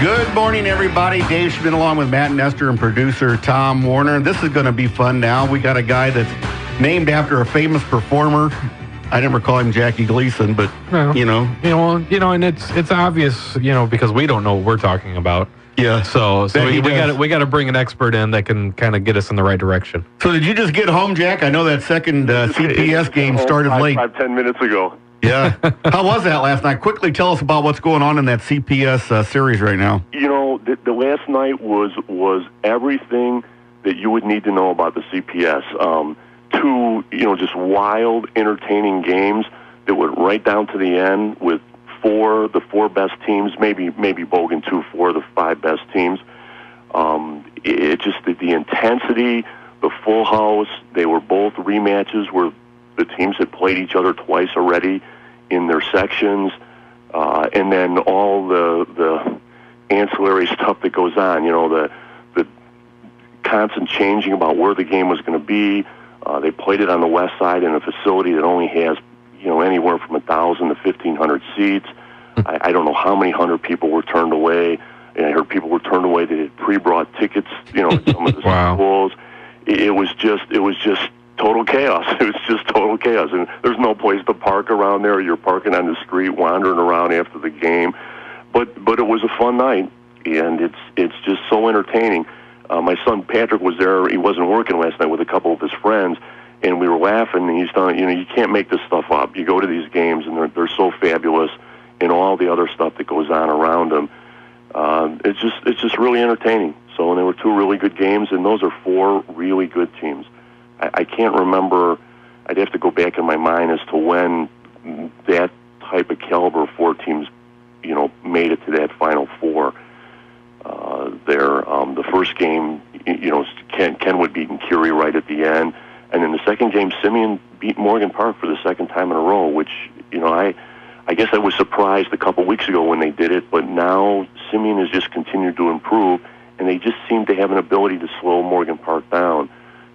Good morning, everybody. Dave Schmidt along with Matt Nestor and producer Tom Warner. This is going to be fun now. We got a guy that's named after a famous performer. I never call him Jackie Gleason, but, you know, and it's obvious, because we don't know what we're talking about. Yeah. So we got to bring an expert in that can kind of get us in the right direction. So did you just get home, Jack? I know that second CPS game started late. 10 minutes ago. Yeah. How was that last night? Quickly tell us about what's going on in that CPS series right now. The last night was everything that you would need to know about the CPS. Two, just wild, entertaining games that went right down to the end with the four best teams, maybe Bogan too, 4 of the 5 best teams. It just the intensity, the full house. They were both rematches where the teams had played each other twice already in their sections, and then all the ancillary stuff that goes on. The constant changing about where the game was going to be. They played it on the west side in a facility that only has anywhere from 1,000 to 1,500 seats. I don't know how many hundred people were turned away. And I heard people were turned away that had pre-bought tickets, at some of the Wow. schools. It was just total chaos. It was just total chaos. And there's no place to park around there. You're parking on the street, wandering around after the game. But it was a fun night, and it's just so entertaining. My son Patrick was there. He wasn't working last night with a couple of his friends, and we were laughing. And he's telling you can't make this stuff up. You go to these games, and they're so fabulous, and all the other stuff that goes on around them. It's just really entertaining. So, and there were 2 really good games, and those are 4 really good teams. I can't remember. I'd have to go back in my mind as to when that type of caliber of 4 teams, made it to that Final Four. The first game, Kenwood beating Curie right at the end, and then the second game, Simeon beat Morgan Park for the second time in a row. Which, I guess I was surprised a couple weeks ago when they did it, but now Simeon has just continued to improve, and they just seem to have an ability to slow Morgan Park down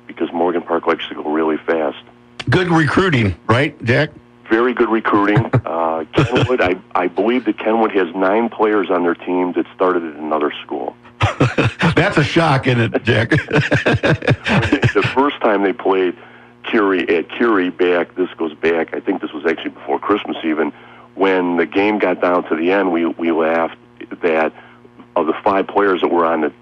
because Morgan Park likes to go really fast. Good recruiting, right, Jack? Very good recruiting. Kenwood, I believe that Kenwood has 9 players on their team that started at another school. That's a shock, isn't it, Jack? The first time they played Curie this goes back, I think this was actually before Christmas even, when the game got down to the end, we laughed that of the 5 players that were on the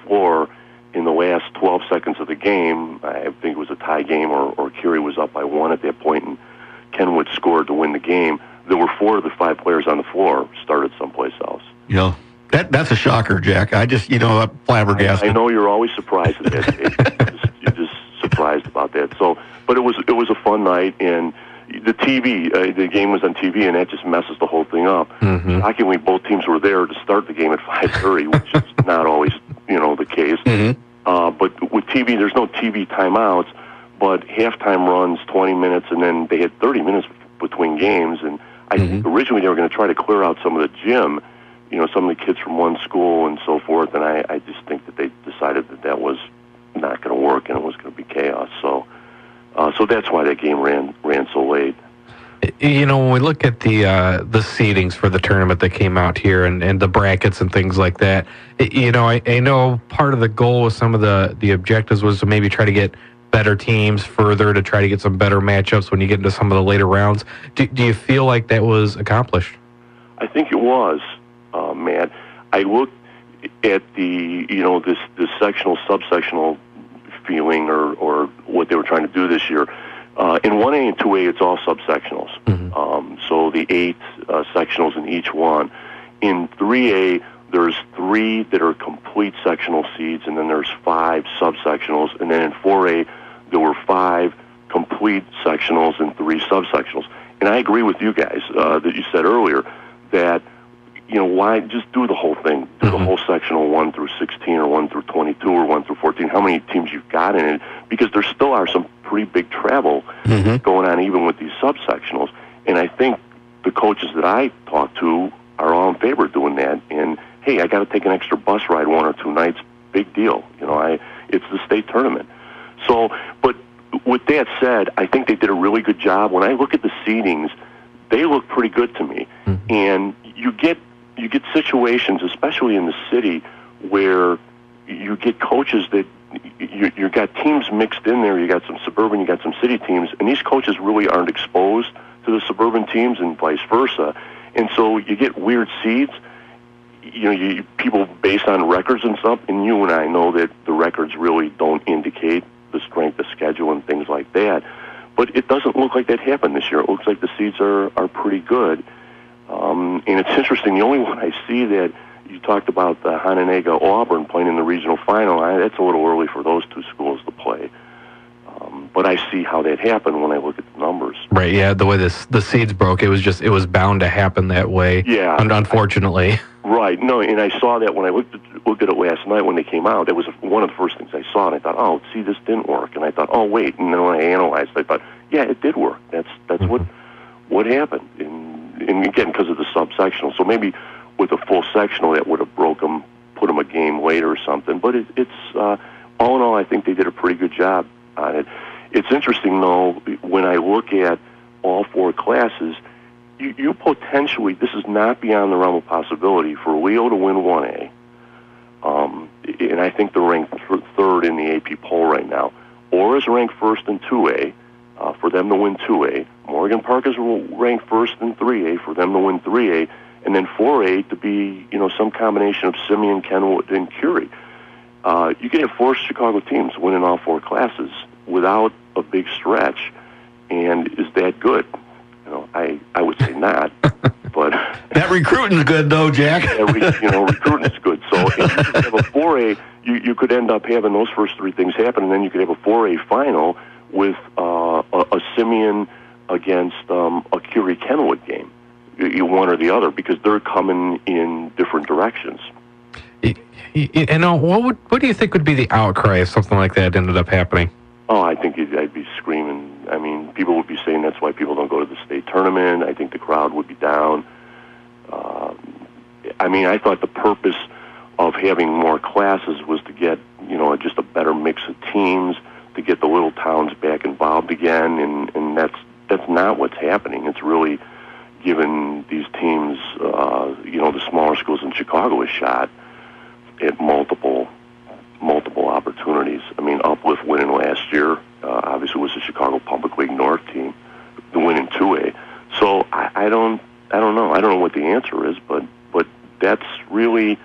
floor in the last 12 seconds of the game, I think it was a tie game or Curie was up by 1 at that point, and Kenwood scored to win the game. There were 4 of the 5 players on the floor started someplace else. Yeah. That's a shocker, Jack. I just, I'm flabbergasted. I know you're always surprised at that. You're just surprised about that. So, but it was a fun night, and the TV, the game was on TV, and that just messes the whole thing up. Mm-hmm. Shockingly, both teams were there to start the game at 5:30, which is not always, the case. Mm-hmm. But with TV, there's no TV timeouts, but halftime runs 20 minutes, and then they had 30 minutes between games, and I think originally they were going to try to clear out some of the gym, some of the kids from one school and so forth, and I just think that they decided that was not going to work and it was going to be chaos. So that's why that game ran so late. When we look at the seedings for the tournament that came out here and the brackets and things like that, I know part of the goal with some of the objectives was to maybe try to get better teams further to try to get some better matchups when you get into some of the later rounds. Do you feel like that was accomplished? I think it was, Matt. I looked at the, this sectional, subsectional feeling or what they were trying to do this year. In 1A and 2A, it's all subsectionals. Mm-hmm. So the 8 sectionals in each one. In 3A, there's 3 that are complete sectional seeds, and then there's 5 subsectionals. And then in 4A, there were 5 complete sectionals and 3 subsectionals. And I agree with you guys that you said earlier that, why just do the whole thing? Do the whole sectional 1 through 16 or 1 through 22 or 1 through 14, how many teams you've got in it, because there still are some pretty big travel going on even with these subsectionals. And I think the coaches that I talk to are all in favor of doing that. And, hey, I got to take an extra bus ride 1 or 2 nights, big deal. It's the state tournament. So, but with that said, I think they did a really good job. When I look at the seedings, they look pretty good to me. And you get get situations, especially in the city, where you get coaches that you got teams mixed in there. You got some suburban, you got some city teams, and these coaches really aren't exposed to the suburban teams and vice versa. And so you get weird seeds. People based on records and stuff, and you and I know that the records really don't indicate the strength of schedule and things like that. But it doesn't look like that happened this year. It looks like the seeds are pretty good. And it's interesting. The only one I see that you talked about, the Hononegah Auburn playing in the regional final. That's a little early for those two schools to play. But I see how that happened when I look at the numbers. Right. Yeah. The way the seeds broke, it was bound to happen that way. Yeah. Unfortunately. Right. No, and I saw that when I looked at it last night when they came out. That was one of the first things I saw, and I thought, oh, see, this didn't work. And I thought, oh, wait. And then when I analyzed it, I thought, yeah, it did work. That's what happened. And again, because of the subsectional. So maybe with a full sectional, that would have broke them, put them a game later or something. But it's all in all, I think they did a pretty good job on it. It's interesting, though, when I look at all four classes, you potentially, this is not beyond the realm of possibility for Leo to win 1A. And I think they're ranked third in the AP poll right now. Or is ranked first in 2A, for them to win 2A. Morgan Park is ranked first in 3A, for them to win 3A. And then 4A to be, some combination of Simeon, Kenwood, and Curie. You can have four Chicago teams winning all four classes without a big stretch. And is that good? I would say not. But that recruiting's good, though, Jack. Recruiting's good. So if you have a 4A, you could end up having those first three things happen, and then you could have a 4A final with a Simeon against a Curie Kenwood game, one or the other, because they're coming in different directions. What do you think would be the outcry if something like that ended up happening? Oh, I think I'd be screaming. I mean, people would be saying that's why people don't go to the state tournament. I think the crowd would be down. I thought the purpose of having more classes was to get, just a better mix of teams, to get the little towns back involved again, and that's not what's happening. It's really given these teams, the smaller schools in Chicago a shot at multiple opportunities. Uplift winning last year, obviously was the Chicago Public League North team, the winning 2A. So I don't know. I don't know what the answer is, but that's really,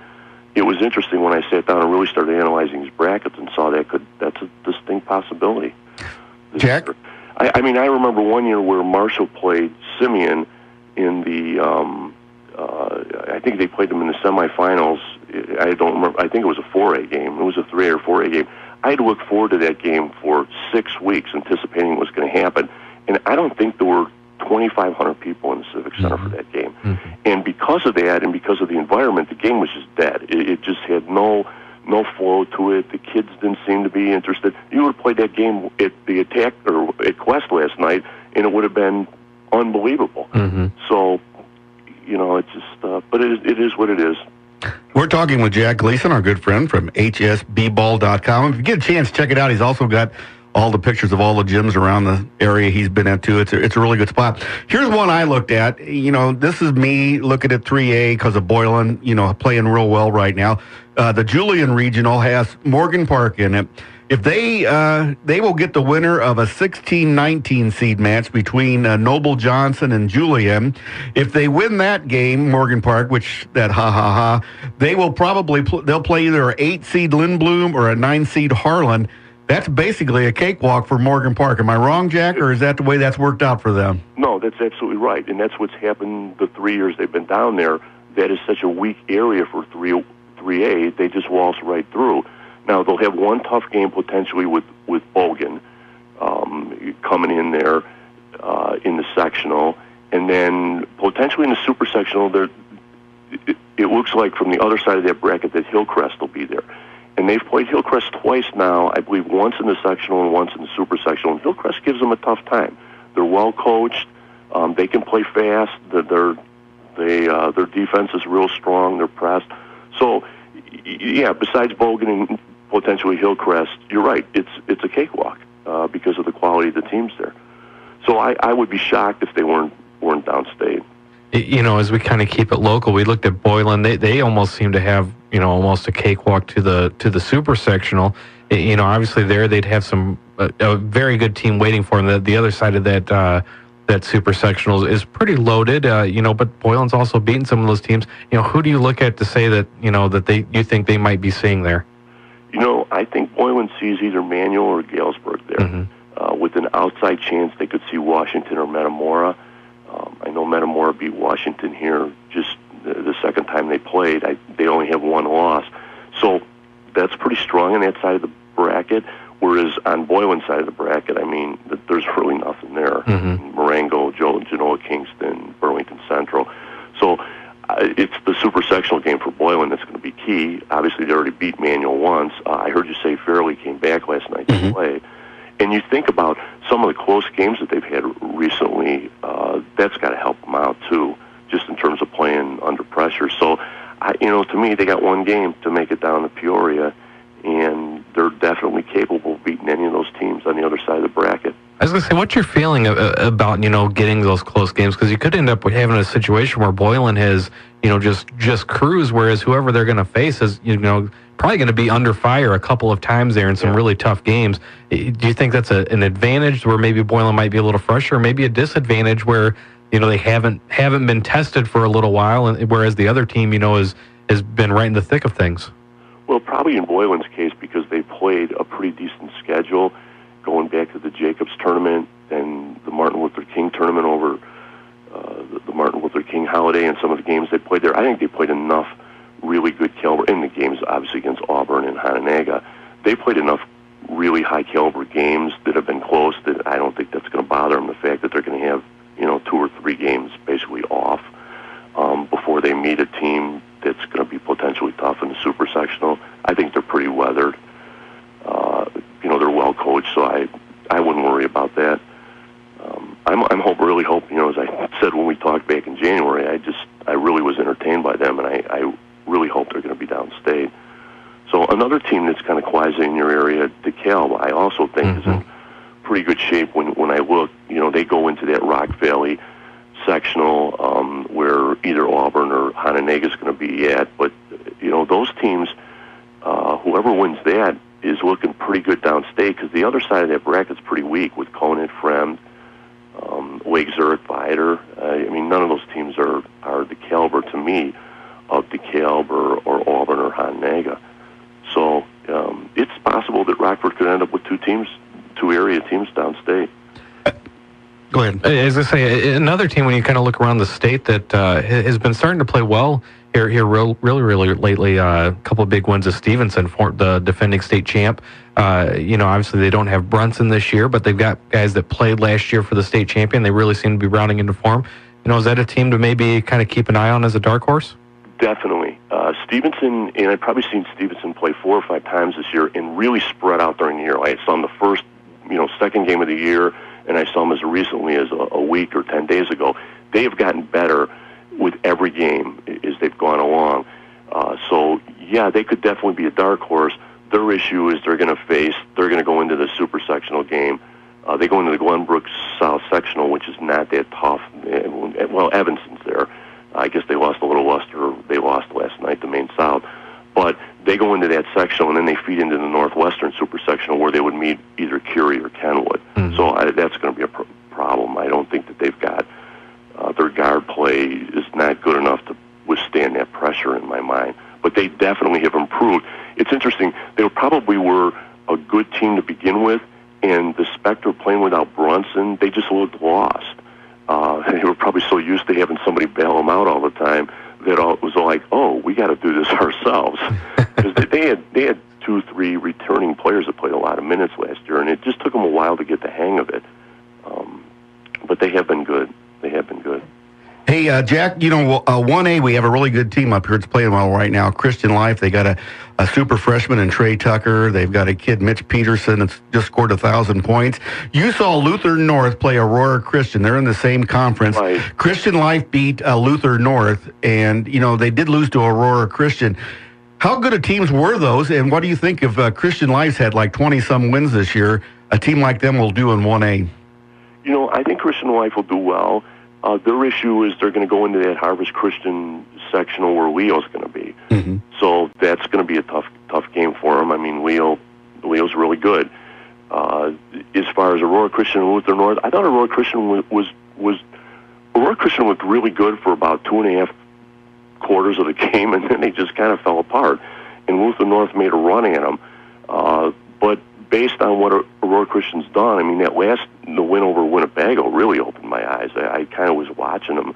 it was interesting when I sat down and really started analyzing these brackets and saw that's a distinct possibility. Jack? I remember one year where Marshall played Simeon in the, I think they played them in the semifinals. I don't remember. I think it was a 4A game. It was a 3A or 4A game. I had to look forward to that game for 6 weeks, anticipating what was going to happen. And I don't think there were 2,500 people in the Civic Center for that game. Mm-hmm. And because of that, and because of the environment, the game was just dead. It just had no flow to it. The kids didn't seem to be interested. You would have played that game at the Attack or at Quest last night, and it would have been unbelievable. Mm-hmm. So, it's just, but it is what it is. We're talking with Jack Gleason, our good friend from hssball.com. If you get a chance, check it out. He's also got all the pictures of all the gyms around the area he's been at, too. It's a really good spot. Here's one I looked at. This is me looking at 3A because of Boylan, playing real well right now. The Julian Regional has Morgan Park in it. If they will get the winner of a 16-19 seed match between Noble Johnson and Julian. If they win that game, Morgan Park, they will probably they'll play either an 8 seed Lindblom or a 9 seed Harlan. That's basically a cakewalk for Morgan Park. Am I wrong, Jack, or is that the way that's worked out for them? No, that's absolutely right, and that's what's happened the 3 years they've been down there. That is such a weak area for 3A. They just waltz right through. Now, they'll have one tough game potentially with Bogan coming in there in the sectional, and then potentially in the super sectional, it looks like from the other side of that bracket that Hillcrest will be there. And they've played Hillcrest twice now, I believe once in the sectional and once in the super sectional, and Hillcrest gives them a tough time. They're well coached. They can play fast. Their defense is real strong. They're pressed. So, yeah, besides Bogan and potentially Hillcrest, you're right. It's a cakewalk because of the quality of the teams there. So I would be shocked if they weren't downstate. As we kind of keep it local, we looked at Boylan. They almost seem to have, almost a cakewalk to the super sectional. Obviously there they'd have a very good team waiting for them. The other side of that super sectional is pretty loaded, but Boylan's also beaten some of those teams. Who do you look at to say that, you think they might be seeing there? I think Boylan sees either Manual or Galesburg there. With an outside chance they could see Washington or Metamora. I know Metamora beat Washington here just the second time they played. They only have one loss. So that's pretty strong on that side of the bracket. Whereas on Boylan's side of the bracket, there's really nothing there. Marengo, Genoa Kingston, Burlington Central. So it's the super sectional game for Boylan that's going to be key. Obviously, they already beat Manual once. I heard you say Fairleigh came back last night to play. And you think about some of the close games that they've had recently, that's got to help them out, too, just in terms of playing under pressure. So, to me, they got one game to make it down to Peoria, and they're definitely capable of beating any of those teams on the other side of the bracket. I was going to say, what's your feeling about, getting those close games? Because you could end up having a situation where Boylan has, just cruise, whereas whoever they're going to face is, probably going to be under fire a couple of times there in some really tough games. Do you think that's an advantage where maybe Boylan might be a little fresher, or maybe a disadvantage where, they haven't been tested for a little while, and whereas the other team, has been right in the thick of things? Well, probably in Boylan's case, because they played a pretty decent schedule going back to the Jacobs tournament and the Martin Luther King tournament over the Martin Luther King holiday and some of the games they played there. I think they played enough really good caliber in the games, obviously against Auburn and Hononegah. They played enough really high caliber games that have been close that I don't think that's going to bother them. The fact that they're going to have 2 or 3 games basically off before they meet a team that's going to be potentially tough in the super sectional. I think they're pretty weathered. They're well coached, so I wouldn't worry about that. I'm really hoping, as I said when we talked back in January, I really was entertained by them, and I really hope they're going to be downstate. So another team that's kind of quasi in your area, DeKalb, I also think is in pretty good shape when I look. They go into that Rock Valley sectional where either Auburn or Hononegah is going to be at. But, those teams, whoever wins that is looking pretty good downstate, because the other side of that bracket's pretty weak with Conant, Fremd, Lake Zurich, Vider. None of those teams are the caliber to me of DeKalb or Auburn or Hononegah. So it's possible that Rockford could end up with 2 area teams downstate. Go ahead. As I say, another team, when you kind of look around the state that has been starting to play well here really lately, a couple of big wins of Stevenson, for the defending state champ. Obviously they don't have Brunson this year, but they've got guys that played last year for the state champion. They really seem to be rounding into form. Is that a team to maybe kind of keep an eye on as a dark horse? Definitely. Stevenson, and I've probably seen Stevenson play 4 or 5 times this year and really spread out during the year. I saw him the first, second game of the year, and I saw him as recently as a week or 10 days ago. They have gotten better with every game as they've gone along. They could definitely be a dark horse. Their issue is they're going to go into the super sectional game. They go into the Glenbrook South sectional, which is not that tough. Well, Evanston's there. I guess they lost a little luster. They lost last night to Maine South. But they go into that sectional, and then they feed into the Northwestern super sectional where they would meet either Curie or Kenwood. So that's going to be a problem. I don't think that they've got their guard play is not good enough to withstand that pressure in my mind. But they definitely have improved. It's interesting. They probably were a good team to begin with, and the Spectre playing without Brunson, they just looked lost. They were probably so used to having somebody bail them out all the time that it was like, oh, we got to do this ourselves. Because they had 2-3 returning players that played a lot of minutes last year, and it just took them a while to get the hang of it. But they have been good. They have been good. Hey, Jack, 1A, we have a really good team up here. It's playing well right now. Christian Life, they got a super freshman in Trey Tucker. They've got a kid, Mitch Peterson, that's just scored 1,000 points. You saw Luther North play Aurora Christian. They're in the same conference. Right. Christian Life beat Luther North, and, they did lose to Aurora Christian. How good of teams were those, and what do you think if Christian Life's had like 20-some wins this year, a team like them will do in 1A? I think Christian Life will do well. Their issue is they're going to go into that Harvest Christian sectional where Leo's going to be. Mm-hmm. So that's going to be a tough game for them. I mean, Leo's really good. As far as Aurora Christian and Luther North, I thought Aurora Christian Aurora Christian looked really good for about 2.5 quarters of the game, and then they just kind of fell apart. And Luther North made a run at them. But based on what Aurora Christian's done, I mean, the win over Winnebago really opened my eyes. I kind of was watching them.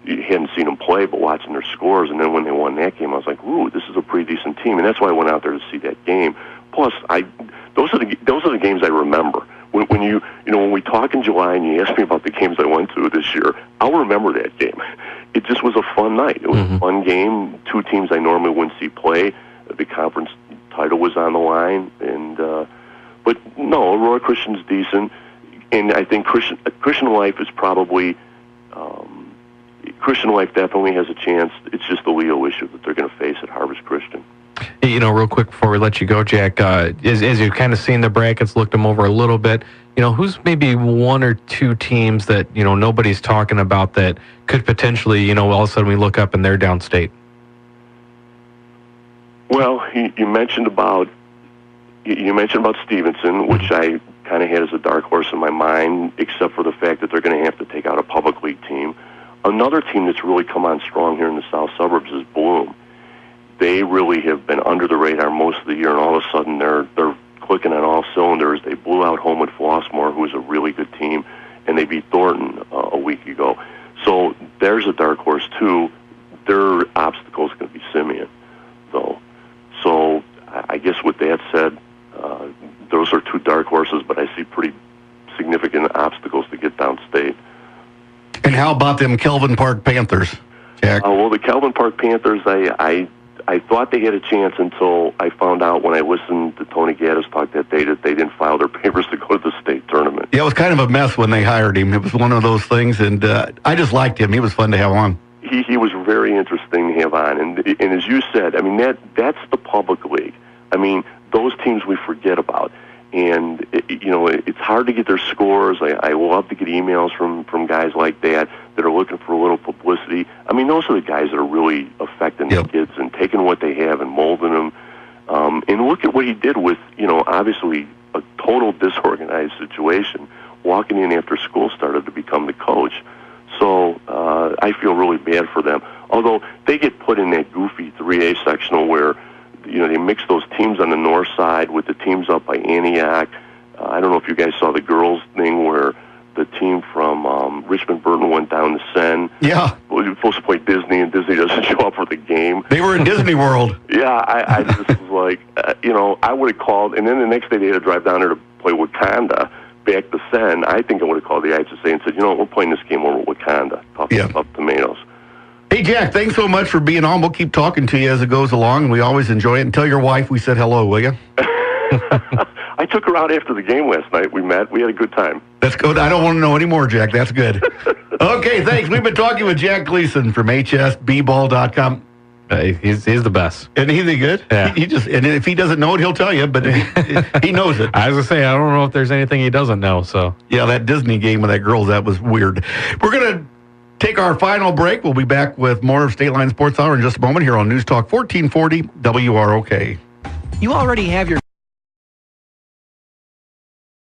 You hadn't seen them play, but watching their scores. And then when they won that game, I was like, ooh, this is a pretty decent team. And that's why I went out there to see that game. Plus, those are the games I remember. When when we talk in July and you ask me about the games I went to this year, I'll remember that game. It just was a fun night. It was a fun game. Two teams I normally wouldn't see play. The conference title was on the line, but no, Aurora Christian's decent, and I think Christian Life is probably Christian Life definitely has a chance. It's just the Leo issue that they're going to face at Harvest Christian. Real quick before we let you go, Jack, as you've kind of seen the brackets, looked them over a little bit, who's maybe one or two teams that, nobody's talking about that could potentially, all of a sudden we look up and they're downstate? Well, you mentioned about Stevenson, which I kind of had as a dark horse in my mind, except for the fact that they're going to have to take out a public league team. Another team that's really come on strong here in the south suburbs is Bloom. They really have been under the radar most of the year, and all of a sudden they're clicking on all cylinders. They blew out home at Flossmoor, who is a really good team, and they beat Thornton a week ago. So there's a dark horse too. Their obstacle is going to be Simeon, though. So I guess with that said, those are two dark horses, but I see pretty significant obstacles to get downstate. And how about them Kelvin Park Panthers, Jack? Well, the Kelvin Park Panthers, I thought they had a chance until I found out when I listened to Tony Gaddis talk that day that they didn't file their papers to go to the state tournament. Yeah, it was kind of a mess when they hired him. It was one of those things, and I just liked him. He was fun to have on. He was very interesting to have on, and as you said, I mean that's the public league. I mean those teams we forget about, and it's hard to get their scores. I love to get emails from guys like that are looking for a little publicity. I mean those are the guys that are really affecting the kids and taking what they have and molding them. And look at what he did with obviously a total disorganized situation, walking in after school started to become the coach. So I feel really bad for them. Although they get put in that goofy 3A sectional where, they mix those teams on the north side with the teams up by Antioch. I don't know if you guys saw the girls thing where the team from Richmond Burton went down to Sen. Yeah. Well, you're supposed to play Disney, and Disney doesn't show up for the game. They were in Disney World. Yeah, I just was like, I would have called, and then the next day they had to drive down there to play Wakanda. Back to Sen, I think I would have called the IHSA and said, we're playing this game over Wakanda. Tough tomatoes. Hey, Jack, thanks so much for being on. We'll keep talking to you as it goes along, and we always enjoy it. And tell your wife we said hello, will you? I took her out after the game last night. We met. We had a good time. That's good. I don't want to know any more, Jack. That's good. Okay, thanks. We've been talking with Jack Gleason from hssball.com. He's the best. Isn't he good? Yeah. And if he doesn't know it, he'll tell you, but he knows it. I was going to say, I don't know if there's anything he doesn't know, so. Yeah, that Disney game with that girl, that was weird. We're going to take our final break. We'll be back with more of Stateline Sports Hour in just a moment here on News Talk 1440 WROK. You already have your